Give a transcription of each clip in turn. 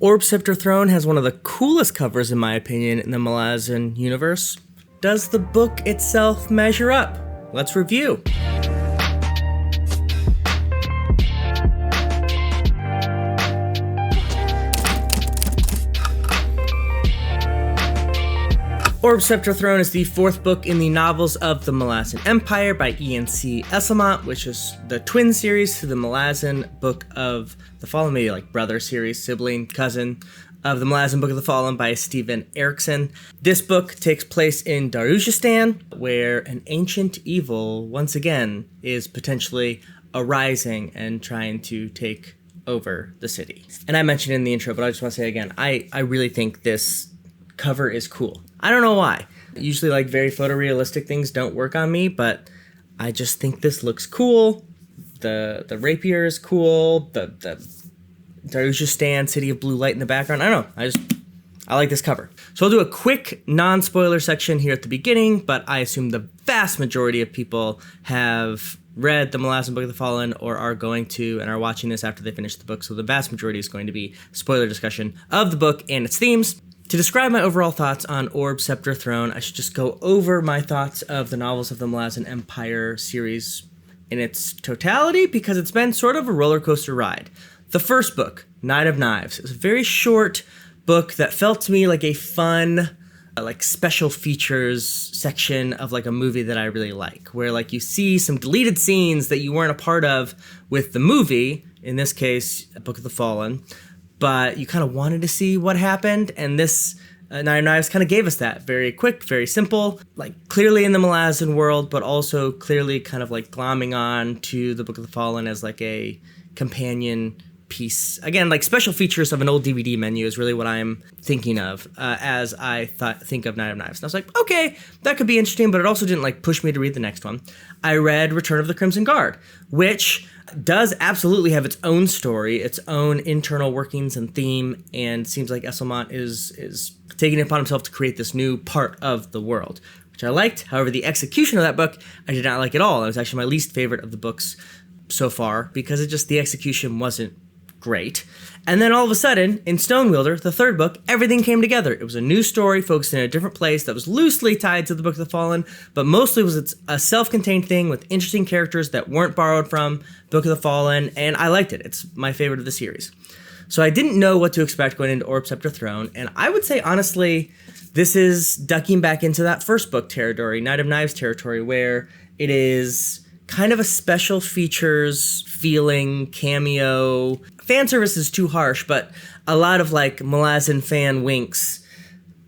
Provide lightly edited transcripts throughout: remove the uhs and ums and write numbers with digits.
Orb Sceptre Throne has one of the coolest covers, in my opinion, in the Malazan universe. Does the book itself measure up? Let's review. Orb Sceptre Throne is the fourth book in the novels of the Malazan Empire by E.N.C. Esslemont, which is the twin series to the Malazan Book of the Fallen, maybe like brother series, sibling, cousin of the Malazan Book of the Fallen by Stephen Erickson. This book takes place in Darujhistan, where an ancient evil, once again, is potentially arising and trying to take over the city. And I mentioned in the intro, but I just want to say again, I really think this cover is cool. I don't know why. Usually like very photorealistic things don't work on me, but I just think this looks cool. The rapier is cool. The Darujhistan City of Blue Light in the background. I don't know. I like this cover. So I'll do a quick non-spoiler section here at the beginning, but I assume the vast majority of people have read the Malazan Book of the Fallen or are going to and are watching this after they finish the book. So the vast majority is going to be spoiler discussion of the book and its themes. To describe my overall thoughts on Orb Sceptre Throne, I should just go over my thoughts of the novels of the Malazan Empire series in its totality, because it's been sort of a roller coaster ride. The first book, Knight of Knives, is a very short book that felt to me like a fun, like special features section of like a movie that I really like, where like you see some deleted scenes that you weren't a part of with the movie, in this case, Book of the Fallen, but you kind of wanted to see what happened, and this Knight of Knives kind of gave us that. Very quick, very simple, like clearly in the Malazan world, but also clearly kind of like glomming on to the Book of the Fallen as like a companion piece. Again, like special features of an old DVD menu is really what I'm thinking of as I think of Knight of Knives. And I was like, okay, that could be interesting, but it also didn't like push me to read the next one. I read Return of the Crimson Guard, which does absolutely have its own story, its own internal workings and theme, and seems like Esslemont is taking it upon himself to create this new part of the world, which I liked. However, the execution of that book, I did not like at all. It was actually my least favorite of the books so far, because the execution wasn't great. And then all of a sudden, in Stonewielder, the third book, everything came together. It was a new story focused in a different place that was loosely tied to the Book of the Fallen, but mostly was a self-contained thing with interesting characters that weren't borrowed from Book of the Fallen, and I liked it. It's my favorite of the series. So I didn't know what to expect going into Orb Sceptre Throne, and I would say, honestly, this is ducking back into that first book territory, Knight of Knives territory, where it is kind of a special features feeling cameo. Fan service is too harsh, but a lot of like Malazan fan winks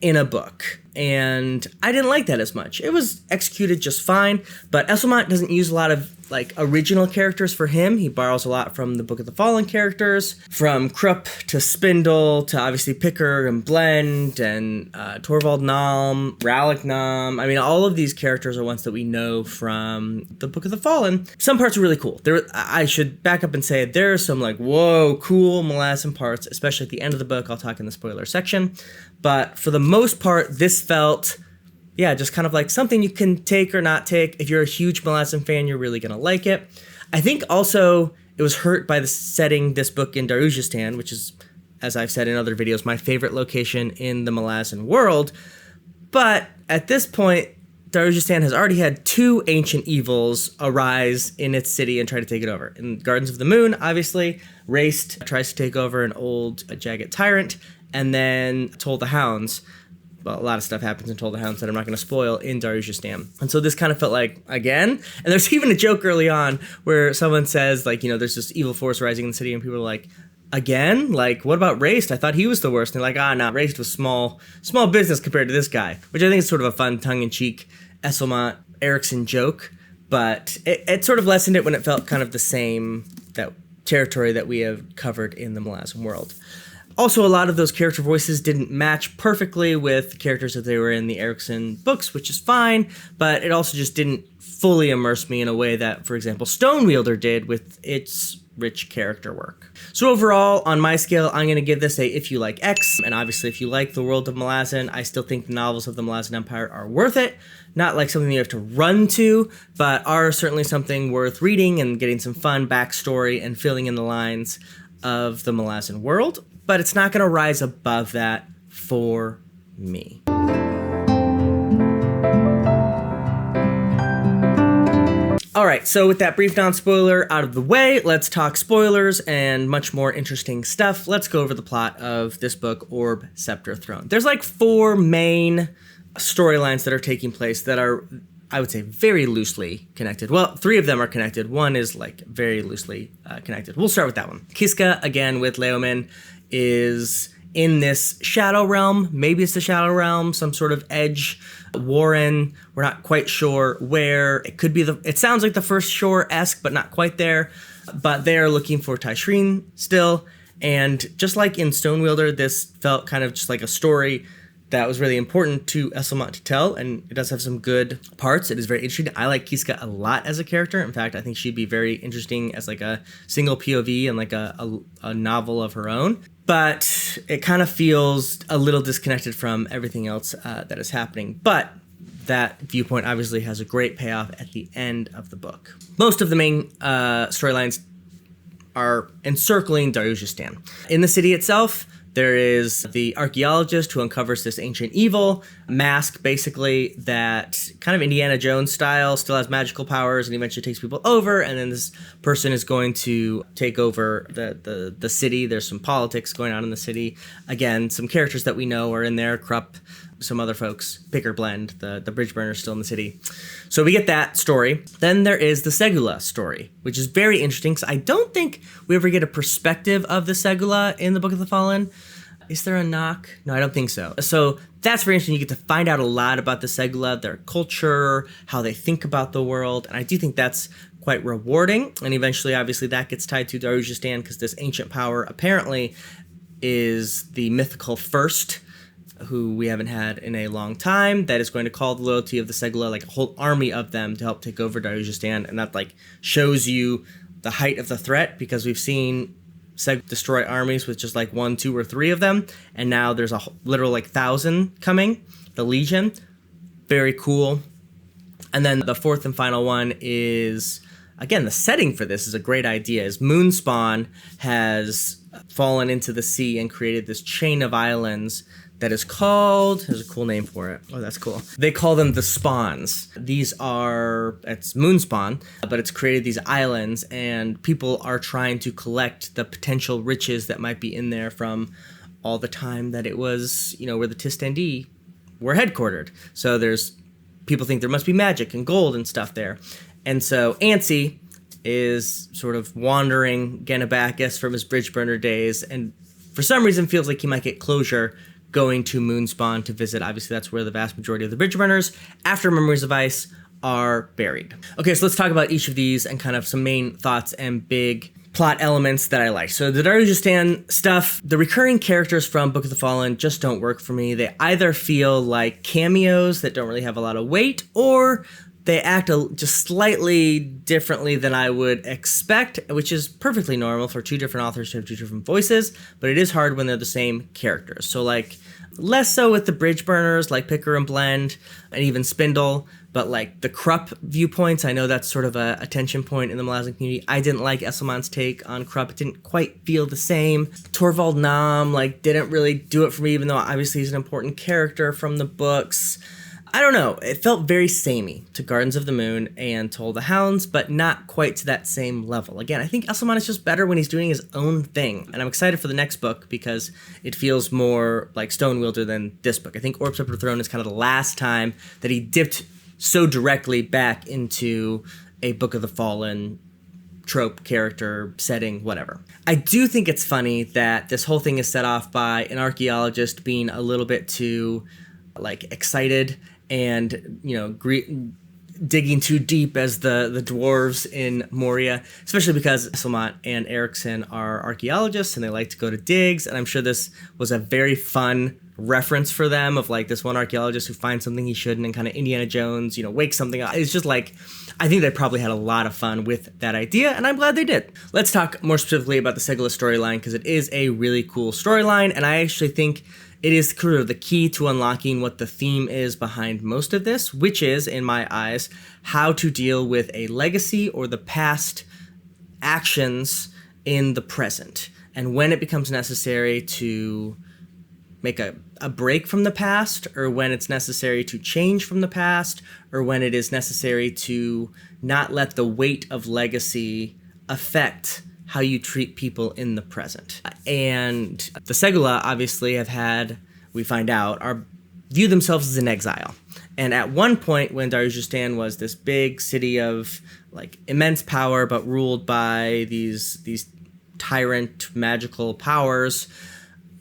in a book. And I didn't like that as much. It was executed just fine, but Esslemont doesn't use a lot of like original characters for him. He borrows a lot from the Book of the Fallen characters, from Krupp to Spindle to obviously Picker and Blend and Torvald Nalm, Ralik Nam. I mean, all of these characters are ones that we know from the Book of the Fallen. Some parts are really cool. I should back up and say there are some like, whoa, cool Malazan parts, especially at the end of the book. I'll talk in the spoiler section. But for the most part, this felt, yeah, just kind of like something you can take or not take. If you're a huge Malazan fan, you're really going to like it. I think also it was hurt by the setting this book in Darujhistan, which is, as I've said in other videos, my favorite location in the Malazan world. But at this point, Darujhistan has already had two ancient evils arise in its city and try to take it over. In Gardens of the Moon, obviously, Raced tries to take over an old jagged tyrant, and then Toll the Hounds. Well, a lot of stuff happens in Toll the Hounds that I'm not going to spoil in Darujhistan. And so this kind of felt like, again? And there's even a joke early on where someone says, like, you know, there's this evil force rising in the city, and people are like, again? Like, what about Raced? I thought he was the worst. And they're like, no, Raced was small business compared to this guy, which I think is sort of a fun tongue-in-cheek Esslemont Erickson joke. But it sort of lessened it when it felt kind of the same that territory that we have covered in the Malazan world. Also, a lot of those character voices didn't match perfectly with the characters that they were in the Erickson books, which is fine, but it also just didn't fully immerse me in a way that, for example, Stonewielder did with its rich character work. So overall, on my scale, I'm going to give this a if you like X, and obviously if you like the world of Malazan, I still think the novels of the Malazan Empire are worth it. Not like something you have to run to, but are certainly something worth reading and getting some fun backstory and filling in the lines of the Malazan world, but it's not going to rise above that for me. All right, so with that brief non-spoiler out of the way, let's talk spoilers and much more interesting stuff. Let's go over the plot of this book, Orb Sceptre Throne. There's like 4 main storylines that are taking place that are, I would say, very loosely connected. Well, 3 of them are connected. One is like very loosely connected. We'll start with that one. Kiska, again, with Leomin, is in this Shadow Realm. Maybe it's the Shadow Realm, some sort of edge warren. We're not quite sure where. It could be it sounds like the First Shore-esque, but not quite there. But they're looking for Tyshreen still. And just like in Stonewielder, this felt kind of just like a story that was really important to Esslemont to tell, and it does have some good parts. It is very interesting. I like Kiska a lot as a character. In fact, I think she'd be very interesting as like a single POV and like a novel of her own. But it kind of feels a little disconnected from everything else that is happening. But that viewpoint obviously has a great payoff at the end of the book. Most of the main storylines are encircling Darujhistan. In the city itself, there is the archaeologist who uncovers this ancient evil mask, basically, that kind of Indiana Jones style, still has magical powers and eventually takes people over. And then this person is going to take over the city. There's some politics going on in the city. Again, some characters that we know are in there. Krupp, some other folks. Picker Blend, the bridge burner still in the city. So we get that story. Then there is the Segula story, which is very interesting because I don't think we ever get a perspective of the Segula in the Book of the Fallen. Is there a knock? No, I don't think so. So that's very interesting. You get to find out a lot about the Segula, their culture, how they think about the world. And I do think that's quite rewarding. And eventually, obviously, that gets tied to Darujhistan because this ancient power apparently is the mythical first, who we haven't had in a long time, that is going to call the loyalty of the Segula, like a whole army of them to help take over Darujhistan. And that like shows you the height of the threat, because we've seen Seg destroy armies with just like 1, 2, or 3 of them, and now there's a literal like 1,000 coming, the Legion. Very cool. And then the 4th and final one is, again, the setting for this is a great idea, is Moonspawn has fallen into the sea and created this chain of islands that is called, there's a cool name for it. Oh, that's cool. They call them the Spawns. These are, it's Moonspawn, but it's created these islands, and people are trying to collect the potential riches that might be in there from all the time that it was, you know, where the Tistandi were headquartered. So people think there must be magic and gold and stuff there. And so Ansi is sort of wandering Ganabakis from his bridge burner days, and for some reason feels like he might get closure going to Moonspawn to visit. Obviously, that's where the vast majority of the bridge burners, after Memories of Ice, are buried. Okay, so let's talk about each of these and kind of some main thoughts and big plot elements that I like. So the Darujhistan stuff, the recurring characters from Book of the Fallen just don't work for me. They either feel like cameos that don't really have a lot of weight, or they act just slightly differently than I would expect, which is perfectly normal for 2 different authors to have 2 different voices, but it is hard when they're the same characters. So like, less so with the bridge burners like Picker and Blend and even Spindle, but like the Krupp viewpoints, I know that's sort of a tension point in the Malazan community. I didn't like Esslemont's take on Krupp. It didn't quite feel the same. Torvald Nam like didn't really do it for me, even though obviously he's an important character from the books. I don't know, it felt very samey to Gardens of the Moon and Toll the Hounds, but not quite to that same level. Again, I think Esslemont is just better when he's doing his own thing, and I'm excited for the next book because it feels more like Stonewielder than this book. I think Orb Sceptre Throne is kind of the last time that he dipped so directly back into a Book of the Fallen trope, character, setting, whatever. I do think it's funny that this whole thing is set off by an archaeologist being a little bit too like excited and, you know, digging too deep as the dwarves in Moria, especially because Esslemont and Erickson are archaeologists and they like to go to digs. And I'm sure this was a very fun reference for them, of like this one archaeologist who finds something he shouldn't and kind of Indiana Jones, you know, wakes something up. It's just like, I think they probably had a lot of fun with that idea, and I'm glad they did. Let's talk more specifically about the Segula storyline, because it is a really cool storyline, and I actually think it is sort of the key to unlocking what the theme is behind most of this, which is, in my eyes, how to deal with a legacy or the past actions in the present. and when it becomes necessary to make a break from the past, or when it's necessary to change from the past, or when it is necessary to not let the weight of legacy affect how you treat people in the present. And the Segula obviously have had, we find out, view themselves as an exile. And at one point, when Darujhistan was this big city of like immense power, but ruled by these tyrant magical powers,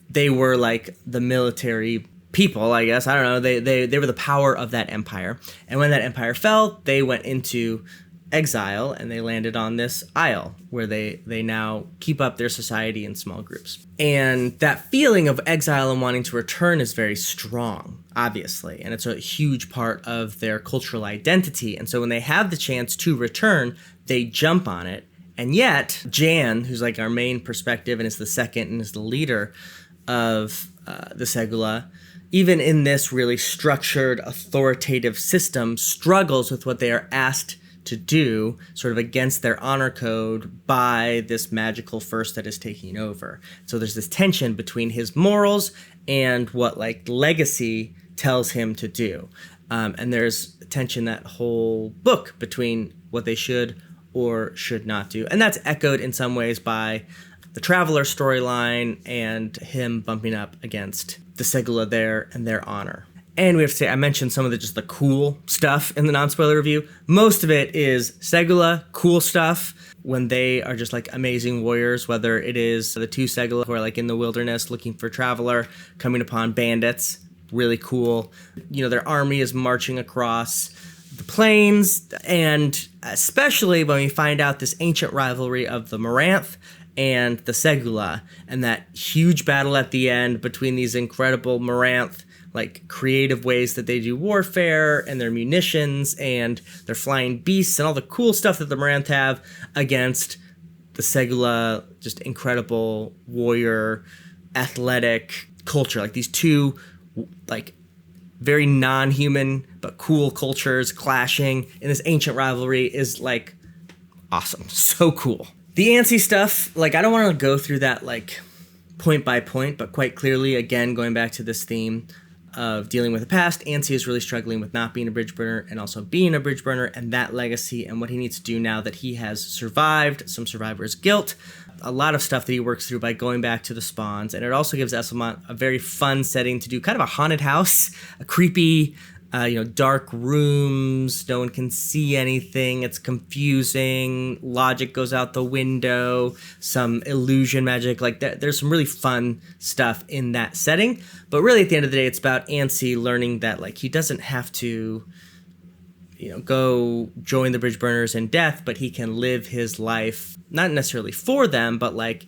they were like the military people, I guess. I don't know. They were the power of that empire. And when that empire fell, they went into exile, and they landed on this isle where they now keep up their society in small groups. And that feeling of exile and wanting to return is very strong, obviously, and it's a huge part of their cultural identity. And so when they have the chance to return, they jump on it. And yet Jan, who's like our main perspective and is the second and is the leader of the Segula, even in this really structured authoritative system, struggles with what they are asked to do, sort of against their honor code, by this magical force that is taking over. So there's this tension between his morals and what like legacy tells him to do. And there's tension that whole book between what they should or should not do. And that's echoed in some ways by the Traveler storyline and him bumping up against the Segula there and their honor. And we have to say, I mentioned some of the cool stuff in the non-spoiler review. Most of it is Segula, cool stuff, when they are just like amazing warriors, whether it is the two Segula who are like in the wilderness looking for Traveler, coming upon bandits, really cool. You know, their army is marching across the plains, and especially when we find out this ancient rivalry of the Moranth and the Segula, and that huge battle at the end between these incredible Moranth, like creative ways that they do warfare and their munitions and their flying beasts and all the cool stuff that the Moranth have, against the Segula, just incredible warrior, athletic culture. Like these two, like very non-human but cool cultures clashing in this ancient rivalry is like awesome. So cool. The ANSI stuff, like I don't want to go through that like point by point, but quite clearly, again, going back to this theme of dealing with the past, ANSI is really struggling with not being a bridge burner and also being a bridge burner, and that legacy and what he needs to do now that he has survived some survivor's guilt. A lot of stuff that he works through by going back to the spawns, and it also gives Esslemont a very fun setting to do kind of a haunted house, a creepy, dark rooms, no one can see anything, it's confusing, logic goes out the window, some illusion magic, like there's some really fun stuff in that setting. But really at the end of the day, it's about ANSI learning that like he doesn't have to go join the bridge burners in death, but he can live his life not necessarily for them, but like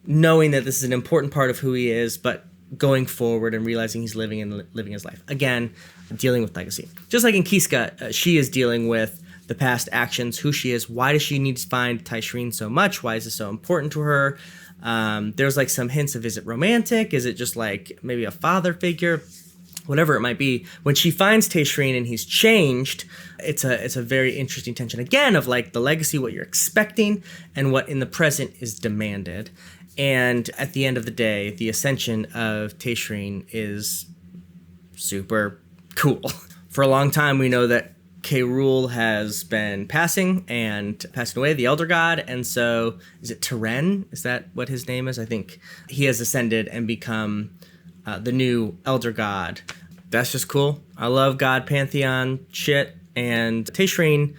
knowing that this is an important part of who he is, but going forward and realizing he's living his life. Again, dealing with legacy. Just like in Kiska, she is dealing with the past actions, who she is, why does she need to find Tyshreen so much, why is this so important to her? There's like some hints of, is it romantic? Is it just like maybe a father figure? Whatever it might be. When she finds Tyshreen and he's changed, it's a very interesting tension, again, of like the legacy, what you're expecting, and what in the present is demanded. And at the end of the day, the ascension of Tyshreen is super cool. For a long time, we know that K. Rool has been passing away, the Elder God, and so is it Teren? Is that what his name is? I think he has ascended and become the new Elder God. That's just cool. I love God Pantheon shit, and Tyshreen,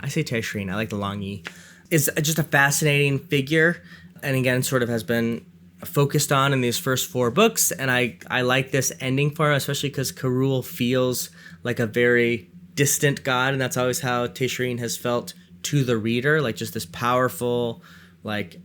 I say Tyshreen, I like the long E, is just a fascinating figure, and again, sort of has been focused on in these first 4 books, and I like this ending for him, especially because K. Rool feels like a very distant god, and that's always how Tyshreen has felt to the reader, like just this powerful, like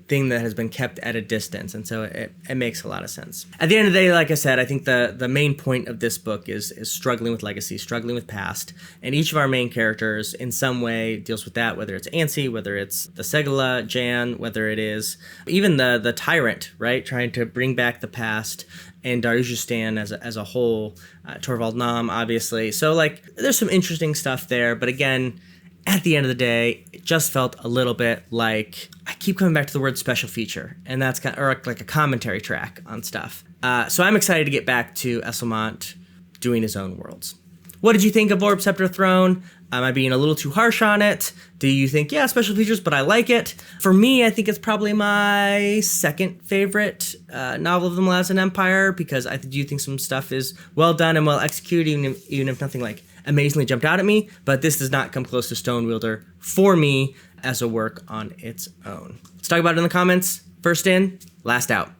thing that has been kept at a distance, and so it makes a lot of sense. At the end of the day, like I said, I think the main point of this book is struggling with legacy, struggling with past, and each of our main characters in some way deals with that, whether it's ANSI, whether it's the Segula, Jan, whether it is even the Tyrant, right, trying to bring back the past, and Darujhistan as a whole, Torvald Nam, obviously. So like there's some interesting stuff there, but again, at the end of the day, it just felt a little bit like, I keep coming back to the word special feature, and that's kind of, or like a commentary track on stuff. So I'm excited to get back to Esslemont doing his own worlds. What did you think of Orb Sceptre Throne? Am I being a little too harsh on it? Do you think, yeah, special features, but I like it? For me, I think it's probably my second favorite novel of the Malazan Empire, because I do think some stuff is well done and well executed, even if nothing like amazingly jumped out at me. But this does not come close to Stonewielder for me as a work on its own. Let's talk about it in the comments. First in, last out.